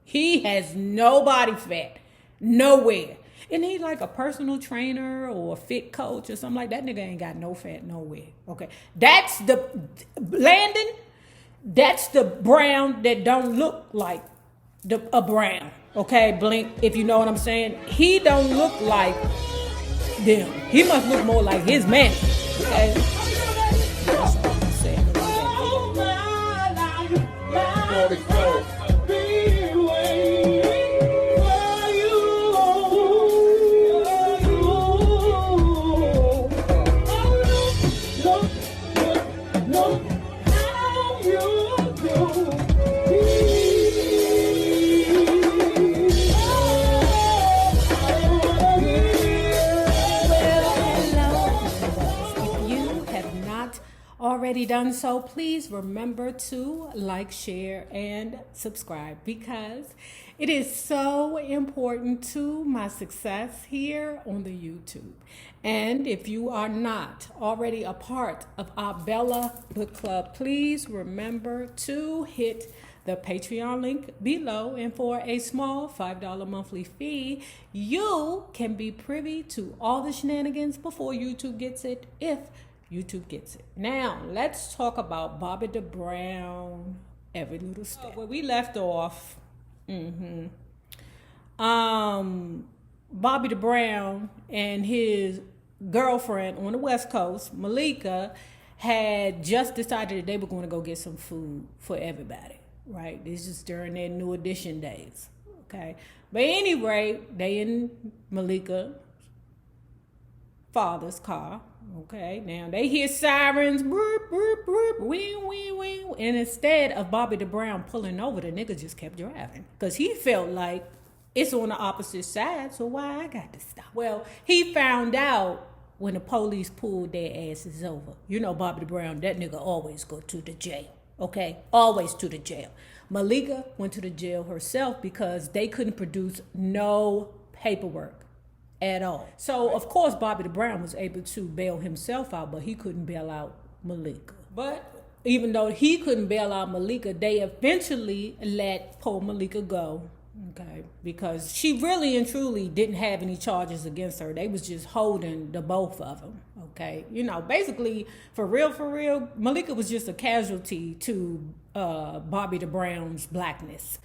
He has no body fat. Nowhere. And he like a personal trainer or a fit coach or something like that. Nigga ain't got no fat nowhere. Okay. That's the Landon. That's the brown that don't look like a brown. Okay, Blink, if you know what I'm saying. He don't look like them. He must look more like his man. Okay. That's all I'm saying. Already done so, please remember to like, share, and subscribe because it is so important to my success here on the YouTube. And if you are not already a part of our Bella Book Club, please remember to hit the Patreon link below, and for a small $5 monthly fee, you can be privy to all the shenanigans before YouTube gets it, if YouTube gets it. Now, let's talk about Bobby the Brown, every little step. Where we left off, Bobby the Brown and his girlfriend on the West Coast, Malika, had just decided that they were going to go get some food for everybody, right? This is during their New Edition days, okay? But anyway, they in Malika father's car. Okay, now they hear sirens, burp, burp, burp, wing, wing, wing. And instead of Bobby the Brown pulling over, the nigga just kept driving. Because he felt like it's on the opposite side, so why I got to stop? Well, he found out when the police pulled their asses over. You know Bobby the Brown, that nigga always go to the jail, okay? Always to the jail. Malika went to the jail herself because they couldn't produce no paperwork at all. So, of course, Bobby the Brown was able to bail himself out, but he couldn't bail out Malika. But even though he couldn't bail out Malika, they eventually let poor Malika go, okay? Because she really and truly didn't have any charges against her. They was just holding the both of them, okay? You know, basically, for real, Malika was just a casualty to Bobby the Brown's blackness.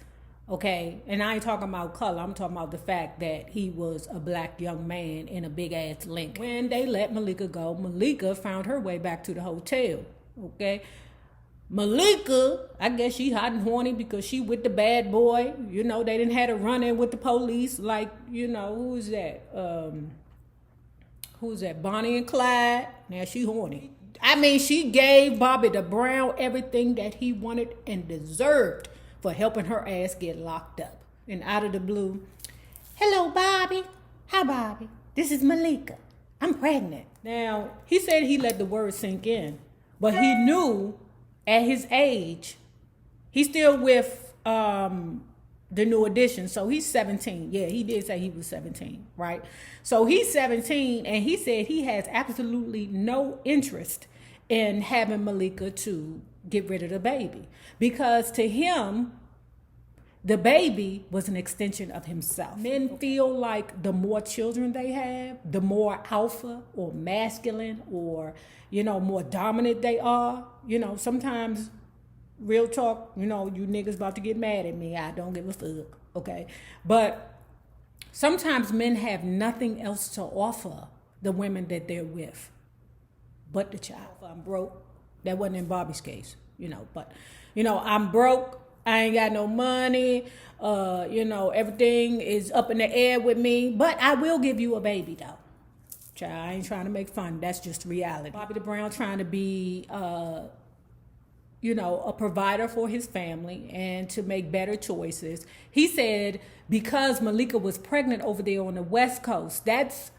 Okay, and I ain't talking about color. I'm talking about the fact that he was a black young man in a big ass Lincoln. When they let Malika go, Malika found her way back to the hotel. Okay, Malika, I guess she hot and horny because she with the bad boy. You know, they didn't have to run in with the police. Like, you know, who's that? Who's that? Bonnie and Clyde. Now she horny. I mean, she gave Bobby the Brown everything that he wanted and deserved for helping her ass get locked up. And out of the blue, hello, Bobby. Hi, Bobby. This is Malika. I'm pregnant. Now, he said he let the word sink in, but he knew at his age, he's still with the New Edition, so he's 17. Yeah, he did say he was 17, right? So he's 17, and he said he has absolutely no interest in having Malika to get rid of the baby, because to him, the baby was an extension of himself. Men feel like the more children they have, the more alpha or masculine or, you know, more dominant they are. You know, sometimes, real talk, you know, you niggas about to get mad at me. I don't give a fuck, okay? But sometimes men have nothing else to offer the women that they're with but the child. I'm broke. That wasn't in Bobby's case, you know, but, you know, I'm broke. I ain't got no money. You know, everything is up in the air with me, but I will give you a baby though. Child, I ain't trying to make fun. That's just reality. Bobby the Brown trying to be, you know, a provider for his family and to make better choices. He said because Malika was pregnant over there on the West Coast, that's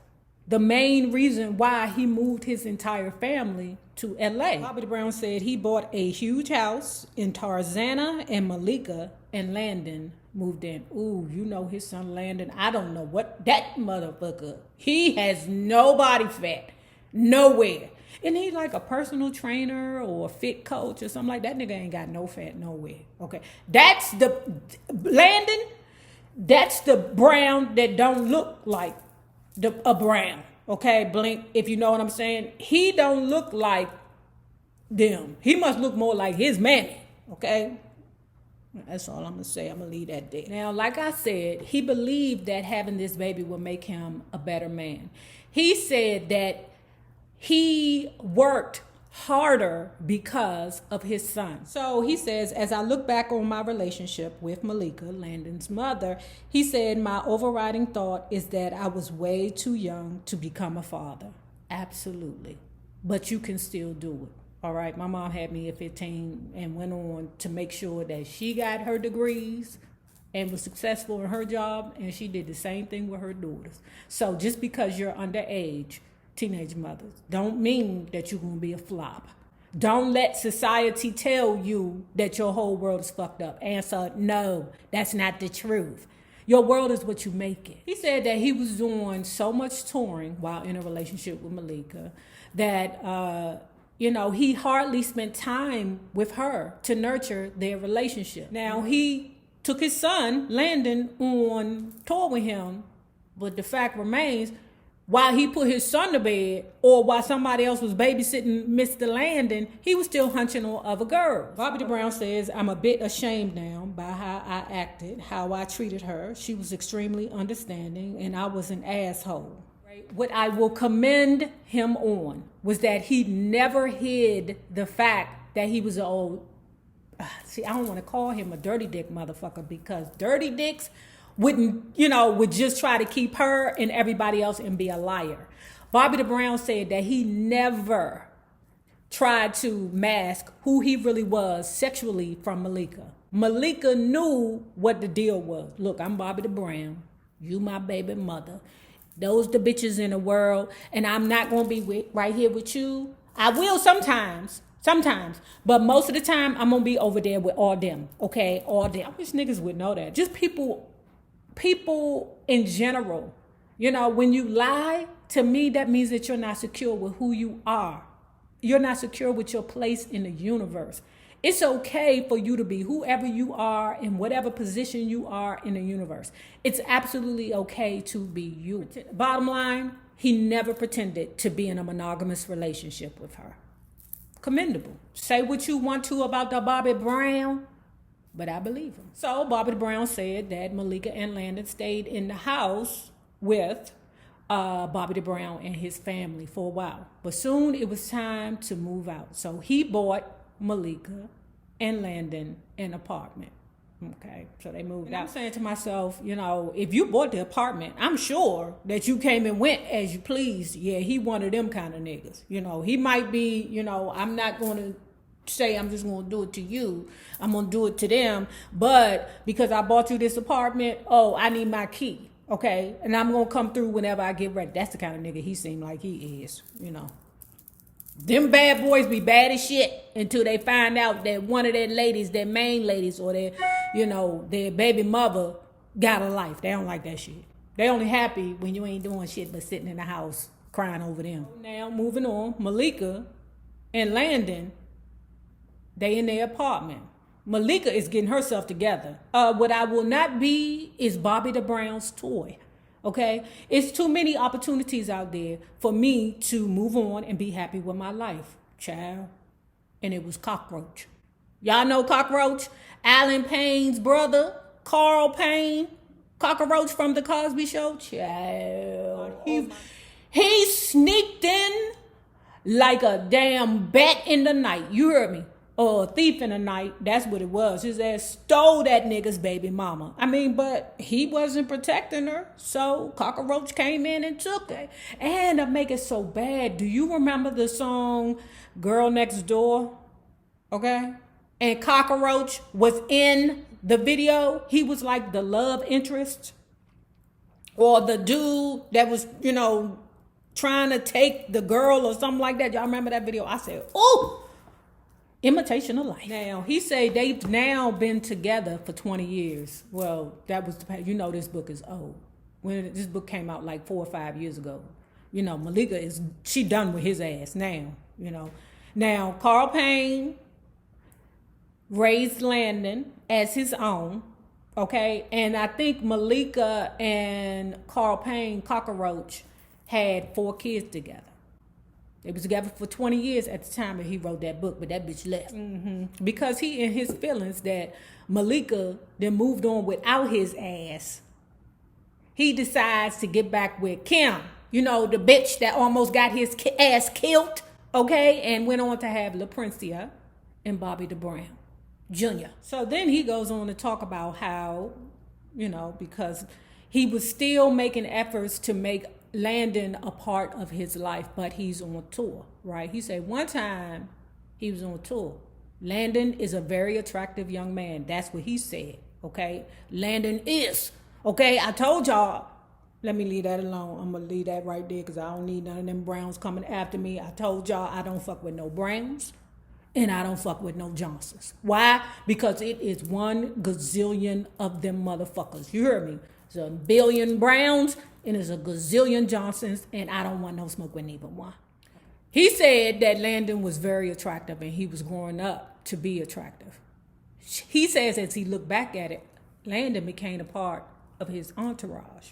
the main reason why he moved his entire family to LA. Bobby the Brown said he bought a huge house in Tarzana, and Malika and Landon moved in. Ooh, you know his son Landon. I don't know what that motherfucker. He has no body fat. Nowhere. Isn't he like a personal trainer or a fit coach or something like that? Nigga ain't got no fat nowhere. Okay. That's the Landon, that's the brown that don't look like a brown. Okay, Blink, if you know what I'm saying. He don't look like them. He must look more like his mammy. Okay. That's all I'm gonna say. I'm gonna leave that there. Now, like I said, he believed that having this baby would make him a better man. He said that he worked harder because of his son. So he says, as I look back on my relationship with Malika, Landon's mother, he said, my overriding thought is that I was way too young to become a father. Absolutely. But you can still do it. All right. My mom had me at 15 and went on to make sure that she got her degrees and was successful in her job. And she did the same thing with her daughters. So just because you're underage, teenage mothers, don't mean that you're going to be a flop. Don't let society tell you that your whole world is fucked up. Answer, no, that's not the truth. Your world is what you make it. He said that he was doing so much touring while in a relationship with Malika that, he hardly spent time with her to nurture their relationship. Now, he took his son, Landon, on tour with him, but the fact remains, while he put his son to bed or while somebody else was babysitting Mr. Landon, he was still hunching on other girls. Bobby the Brown says, I'm a bit ashamed now by how I acted, how I treated her. She was extremely understanding and I was an asshole. What I will commend him on was that he never hid the fact that he was an old, I don't want to call him a dirty dick motherfucker because dirty dicks would just try to keep her and everybody else and be a liar. Bobby the Brown said that he never tried to mask who he really was sexually from Malika. Malika knew what the deal was. Look, I'm Bobby the Brown. You my baby mother. Those the bitches in the world. And I'm not going to be right here with you. I will sometimes. But most of the time, I'm going to be over there with all them. Okay? All them. I wish niggas would know that. Just people in general. When you lie, to me, that means that you're not secure with who you are. You're not secure with your place in the universe. It's okay for you to be whoever you are in whatever position you are in the universe. It's absolutely okay to be you. Bottom line, he never pretended to be in a monogamous relationship with her. Commendable. Say what you want to about the Bobby Brown, but I believe him. So Bobby Brown said that Malika and Landon stayed in the house with Bobby the Brown and his family for a while. But soon it was time to move out. So he bought Malika and Landon an apartment. Okay, so they moved out. I'm saying to myself, if you bought the apartment, I'm sure that you came and went as you pleased. Yeah, he one of them kind of niggas. He might be, I'm not going to say I'm just going to do it to you. I'm going to do it to them. But because I bought you this apartment, I need my key. Okay, and I'm going to come through whenever I get ready. That's the kind of nigga he seemed like he is, Them bad boys be bad as shit until they find out that one of their ladies, their main ladies, or their baby mother got a life. They don't like that shit. They only happy when you ain't doing shit but sitting in the house crying over them. Now, moving on, Malika and Landon, they in their apartment. Malika is getting herself together. What I will not be is Bobby the Brown's toy. Okay, it's too many opportunities out there for me to move on and be happy with my life, child. And it was Cockroach. Y'all know Cockroach? Alan Payne's brother, Carl Payne, Cockroach from the Cosby Show, child. He sneaked in like a damn bat in the night. You heard me? Or a thief in the night. That's what it was. His ass stole that nigga's baby mama. But he wasn't protecting her. So Cockroach came in and took her. And to make it so bad, do you remember the song Girl Next Door? Okay? And Cockroach was in the video. He was like the love interest. Or the dude that was, trying to take the girl or something like that. Y'all remember that video? I said, ooh! Imitation of life. Now, he said they've now been together for 20 years. Well, that was this book is old. When this book came out like 4 or 5 years ago. You know, Malika she done with his ass now, you know. Now, Carl Payne raised Landon as his own, okay? And I think Malika and Carl Payne, Cucaracha, had 4 kids together. They was together for 20 years at the time that he wrote that book, but that bitch left. Because he in his feelings that Malika then moved on without his ass, he decides to get back with Kim, you know, the bitch that almost got his ass killed, okay? And went on to have LaPrincia and Bobby the Brown Jr. So then he goes on to talk about how, you know, because he was still making efforts to make Landon a part of his life, but he's on tour, right? He said one time he was on tour. Landon is a very attractive young man. That's what he said, okay? Landon is, okay? I told y'all, let me leave that alone. I'm going to leave that right there because I don't need none of them Browns coming after me. I told y'all I don't fuck with no Browns and I don't fuck with no Johnsons. Why? Because it is 1 gazillion of them motherfuckers. You heard me? There's a billion Browns and there's a gazillion Johnsons, and I don't want no smoke with neither one. He said that Landon was very attractive and he was growing up to be attractive. He says as he looked back at it, Landon became a part of his entourage.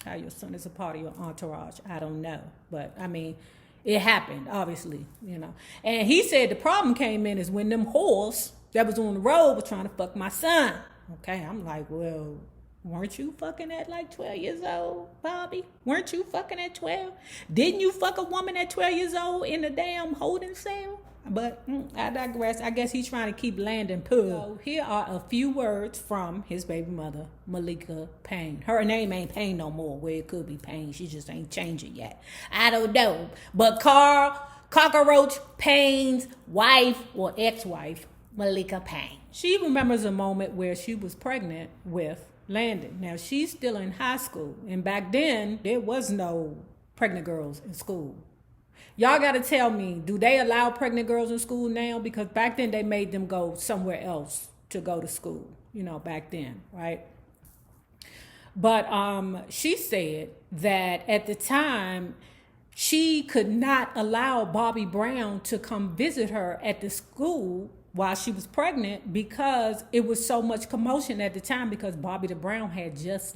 How your son is a part of your entourage, I don't know. But, I mean, it happened, obviously, you know. And he said the problem came in is when them whores that was on the road were trying to fuck my son. Okay, I'm like, well, weren't you fucking at like 12 years old, Bobby? Weren't you fucking at 12? Didn't you fuck a woman at 12 years old in the damn holding cell? But I digress. I guess he's trying to keep Landon pug. So here are a few words from his baby mother, Malika Payne. Her name ain't Payne no more. Well, it could be Payne. She just ain't changed it yet. I don't know. But Carl Cucaracha Payne's wife or ex-wife, Malika Payne. She remembers a moment where she was pregnant with Landon. Now, she's still in high school. And back then, there was no pregnant girls in school. Y'all got to tell me, do they allow pregnant girls in school now? Because back then, they made them go somewhere else to go to school, you know, back then, right? But she said that at the time, she could not allow Bobby Brown to come visit her at the school while she was pregnant because it was so much commotion at the time because Bobby the Brown had just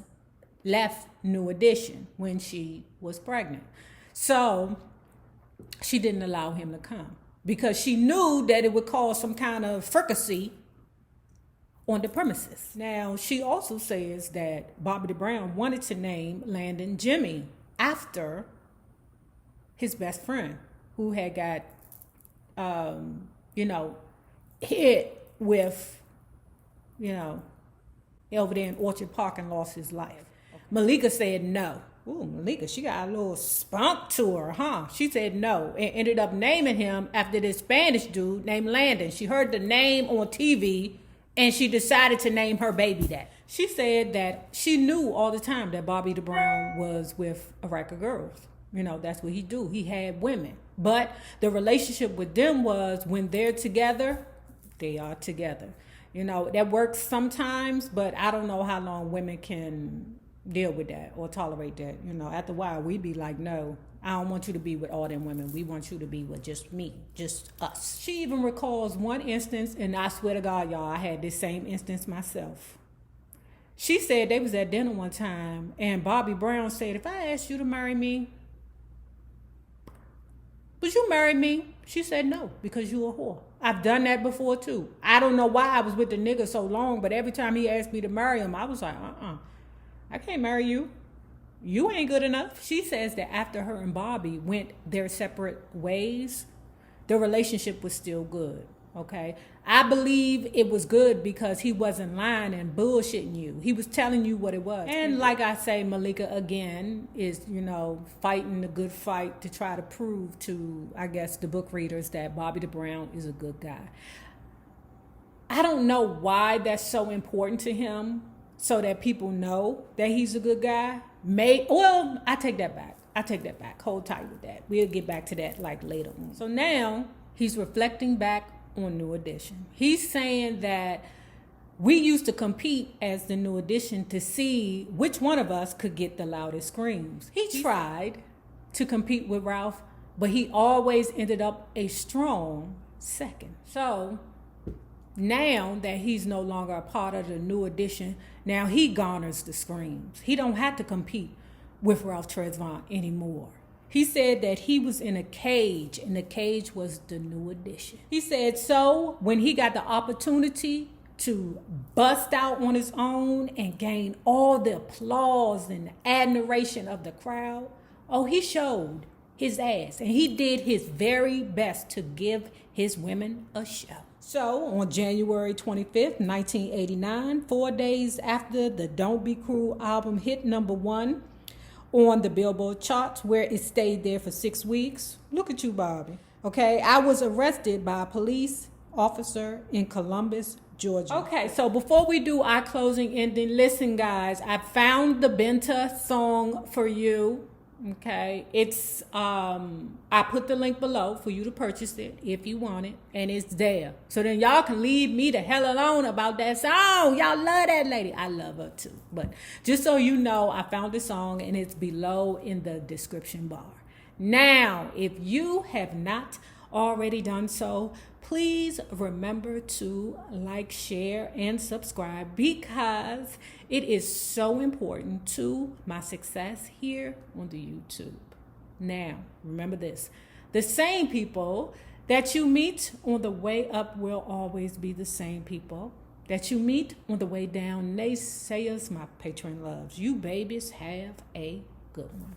left New Edition when she was pregnant. So she didn't allow him to come because she knew that it would cause some kind of fricassee on the premises. Now, she also says that Bobby the Brown wanted to name Landon Jimmy after his best friend who had got, hit with, over there in Orchard Park and lost his life. Malika said no. Ooh, Malika, she got a little spunk to her, huh? She said no and ended up naming him after this Spanish dude named Landon. She heard the name on TV and she decided to name her baby that. She said that she knew all the time that Bobby the Brown was with a rack of girls. You know, that's what he do. He had women. But the relationship with them was when they're together, they are together. You know, that works sometimes, but I don't know how long women can deal with that or tolerate that. You know, after a while, we be like, no, I don't want you to be with all them women. We want you to be with just me, just us. She even recalls one instance, and I swear to God, y'all, I had this same instance myself. She said they was at dinner one time, and Bobby Brown said, if I asked you to marry me, would you marry me? She said no, because you a whore. I've done that before too. I don't know why I was with the nigga so long, but every time he asked me to marry him, I was like, I can't marry you. You ain't good enough. She says that after her and Bobby went their separate ways, the relationship was still good, okay? I believe it was good because he wasn't lying and bullshitting you. He was telling you what it was. And like I say, Malika, again, is, fighting the good fight to try to prove to, I guess, the book readers that Bobby the Brown is a good guy. I don't know why that's so important to him, so that people know that he's a good guy. I take that back. Hold tight with that. We'll get back to that like later on. So now he's reflecting back on New Edition. He's saying that we used to compete as the New Edition to see which one of us could get the loudest screams. He tried to compete with Ralph, but he always ended up a strong second. So now that he's no longer a part of the New Edition, now he garners the screams. He don't have to compete with Ralph Tresvant anymore. He said that he was in a cage, and the cage was the New Edition. He said so when he got the opportunity to bust out on his own and gain all the applause and the admiration of the crowd, oh, he showed his ass, and he did his very best to give his women a show. So on January 25th, 1989, 4 days after the Don't Be Cruel album hit #1 on the Billboard charts, where it stayed there for 6 weeks. Look at you, Bobby. Okay, I was arrested by a police officer in Columbus, Georgia. Okay, so before we do our closing ending, listen, guys, I found the Benta song for you. Okay, it's I put the link below for you to purchase it if you want it, and it's there. So then y'all can leave me the hell alone about that song. Y'all love that lady. I love her too. But just so you know, I found the song and it's below in the description bar. Now, if you have not already done so, please remember to like, share, and subscribe, because it is so important to my success here on the YouTube. Now, remember this. The same people that you meet on the way up will always be the same people that you meet on the way down. Naysayers, my patron loves. You babies have a good one.